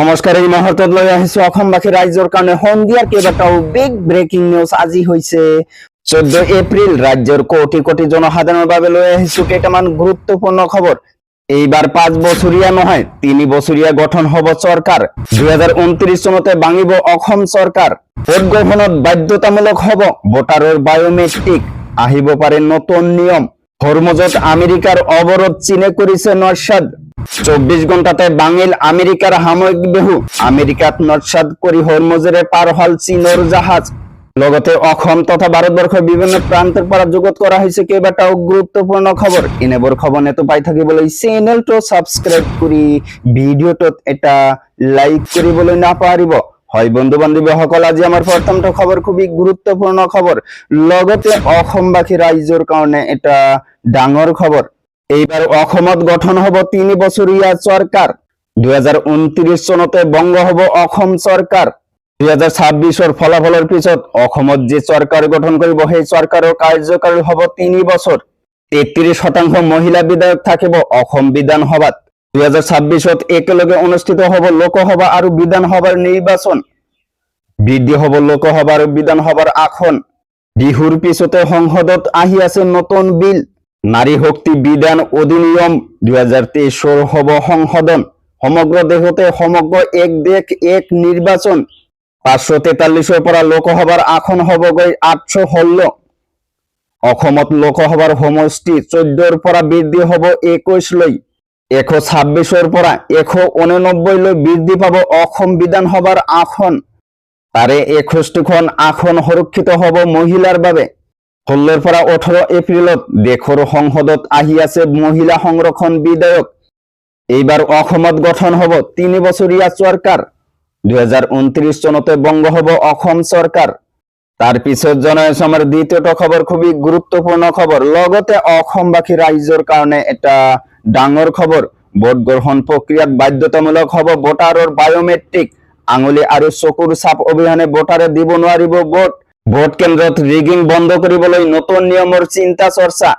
নমস্কাৰ, এই মুহূৰ্তত লৈ আহিছো অসমবাসী ৰাইজৰ কাৰণে সন্ধিয়াৰ কেইবাটাও বিগ ব্ৰেকিং নিউজ আজি হৈছে 14 এপ্ৰিল। ৰাজ্যৰ কোটি কোটি জনসাধাৰণৰ বাবে লৈ আহিছো কেইটামান গুৰুত্বপূৰ্ণ খবৰ। এইবাৰ 5 বছৰীয়া নহয় 3 বছৰীয়া গঠন হ'ব চৰকাৰ। 2029 চনতে ভাঙিব অসম চৰকাৰ। ভোট গ্ৰহণত বাধ্যতামূলক হ'ব ভোটাৰৰ বায়োমেট্ৰিক। আহিব পাৰে নতুন নিয়ম। হৰমুজত আমেৰিকাৰ অৱৰোধ চীনে কৰিছে নস্যাৎ। 24 ঘণ্টাতে বাঙিল আমেরিকার সাময়িক বেহু। আমেরিকাত নস্যাৎ কৰি হৰমুজেৰে পাৰ হল চীনৰ জাহাজ। লগতে অসম তথা ভাৰতবৰ্ষৰ বিভিন্ন প্ৰান্তৰ পৰা যুগত কৰা হৈছে কেইবাটাও গুৰুত্বপূৰ্ণ খবৰ। এনেবোৰ খবৰ নেতো পাই থাকিবলৈ চেনেলটো সাবস্ক্ৰাইব কৰি ভিডিঅ'টোত এটা লাইক কৰিবলৈ নাপাহৰিব। হয় বন্ধু বান্ধৱীসকল, আজি আমাৰ প্ৰথমটো খবৰ খুবই গুৰুত্বপূৰ্ণ খবৰ। লগতে অসমবাসী ৰাইজৰ কাৰণে এটা ডাঙৰ খবৰ। এইবাৰ অসমত গঠন হ'ব 3 বছৰীয়া চৰকাৰ। 2029 চনতে বংগ হ'ব অসম চৰকাৰ। 2026ৰ ফলাফলৰ পিছত অসমত যে চৰকাৰ গঠন কৰিব সেই চৰকাৰৰ কাৰ্যকাল হ'ব 3 বছৰ। 33% মহিলা বিধায়ক থাকিব অসম বিধানসভাত। 2026ত একেলগে অনুষ্ঠিত হ'ব লোকসভা আৰু বিধানসভাৰ নিৰ্বাচন। বৃদ্ধি হ'ব লোকসভা আৰু বিধানসভাৰ আসন। বিহুৰ পিছতে সংসদত আহি আছে নতুন বিল। নারী শক্তি বিধান অধিনিয়ম 2023 হব সংশোধন। সমগ্র দেশতে সমগ্র এক দেশ এক নির্বাচন। 543 পৰা লোকসভাৰ আসন হবগৈ 816। অসমত লোকসভাৰ সমষ্টি 14 পৰা বৃদ্ধি হব 21 লৈ। 126 পৰা 189 লৈ বৃদ্ধি পাব অসম বিধানসভাৰ আসন। তাৰে 61খন আসন সুৰক্ষিত হব মহিলাৰ বাবে। 16 পৰা 18 এপ্ৰিলত দেশৰ সংসদত আহি আছে মহিলা সংৰক্ষণ বিধেয়ক। এইবাৰ অসমত গঠন হ'ব 3 বছৰীয়া চৰকাৰ। 2029 চনতে বংগ হ'ব অসম চৰকাৰ। তাৰ পিছত জনাইছো আমাৰ দ্বিতীয়টো খবৰ, খুবই গুৰুত্বপূৰ্ণ খবৰ। লগতে অসমবাসী ৰাইজৰ কাৰণে এটা ডাঙৰ খবৰ। ভোট গ্ৰহণ প্ৰক্ৰিয়াত বাধ্যতামূলক হ'ব ভোটাৰৰ বায়োমেট্ৰিক। আঙুলি আৰু চকুৰ ছাপ অবিহনে ভোটাৰে দিব নোৱাৰিব ভোট। ভোট কেন্দ্ৰত ৰিগিং বন্ধ কৰিবলৈ নতুন নিয়মৰ চিন্তা চৰ্চা।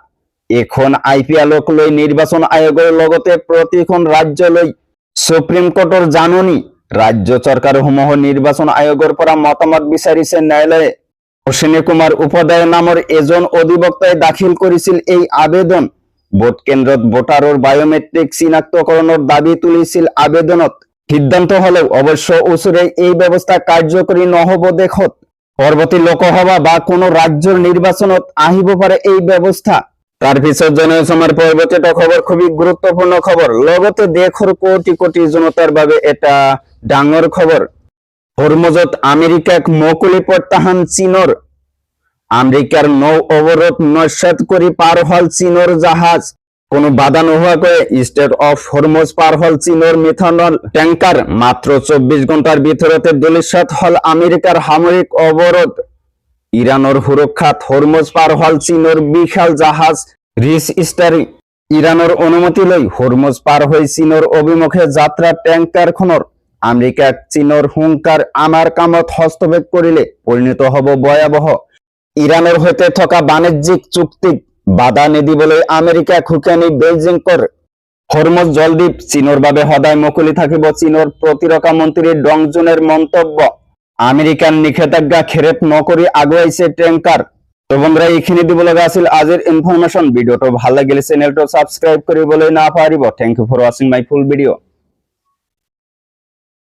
এখন IPLক লৈ নিৰ্বাচন আয়োগৰ লগতে প্ৰতিখন ৰাজ্যলৈ সুপ্ৰিম কোৰ্টৰ জাননী। ৰাজ্য চৰকাৰসমূহৰ নিৰ্বাচন আয়োগৰ পৰা মতামত বিচাৰিছে ন্যায়ালয়ে। অশ্বিনী কুমাৰ উপাধ্যায় নামৰ এজন অধিবক্তাই দাখিল কৰিছিল এই আবেদন। ভোট কেন্দ্ৰত ভোটাৰৰ বায়োমেট্ৰিক চিনাক্তকৰণৰ দাবী তুলিছিল আবেদনত। সিদ্ধান্ত হলেও অৱশ্য ওচৰে এই ব্যৱস্থা কাৰ্যকৰী নহ'ব দেশত। পৰৱৰ্তী লোকসভা বা কোনো ৰাজ্যৰ নিৰ্বাচনত আহিব পাৰে এই ব্যৱস্থা। তাৰ পিছত জনাইছো আমাৰ পৰৱৰ্তীটো খবৰ, খুবই গুৰুত্বপূৰ্ণ খবৰ। লগতে দেশৰ কোটি কোটি জনতাৰ বাবে এটা ডাঙৰ খবৰ। হৰমুজত আমেৰিকাক মুকলি প্ৰত্যাহ্বান চীনৰ। আমেৰিকাৰ নৌ অৱৰোধ নস্যাৎ কৰি পাৰ হল চীনৰ জাহাজ। কোনো বাধা নোহোৱাকৈ ষ্ট্ৰেট অফ হৰমুজ পাৰ হল চীনৰ মিথানল ট্যাঙ্কার। মাত্ৰ 24 ঘণ্টাৰ ভিতৰতে ধূলিসাৎ হল আমেৰিকাৰ সামৰিক অৱৰোধ। ইৰাণৰ সুৰক্ষাত হৰমুজ পাৰ হল চীনৰ বিশাল জাহাজ ৰিচ ষ্টাৰী। ইৰাণৰ অনুমতি লৈ হৰমুজ পাৰ হৈ চীনৰ অভিমুখে যাত্ৰা ট্যাঙ্কাৰখনৰ। আমেৰিকাক চীনৰ হুংকাৰ আমাৰ কামত হস্তক্ষেপ কৰিলে পৰিণত হ'ব ভয়াৱহ। ইৰাণৰ সৈতে থকা বাণিজ্যিক চুক্তিত বাধা নিদিবলৈ আমেৰিকাক হুঁচৰি বেইজিংৰ। হৰমুজ জলদ্বীপ চীনৰ বাবে সদায় মুকলি থাকিব, চীনৰ প্ৰতিৰক্ষা মন্ত্ৰী ডং জুনৰ মন্তব্য। আমেৰিকান নিষেধাজ্ঞা খেৰেপ নকৰি আগুৱাইছে ট্যাঙ্কার। তো বন্ধুরা, এইখিনি দিব লগা আছিল আজিৰ ইনফৰমেশ্যন। ভিডিঅ'টো ভাল লাগিলে চেনেলটো সাবস্ক্ৰাইব কৰিবলৈ নাপাহৰিব। Thank you for watching my full ভিডিঅ'।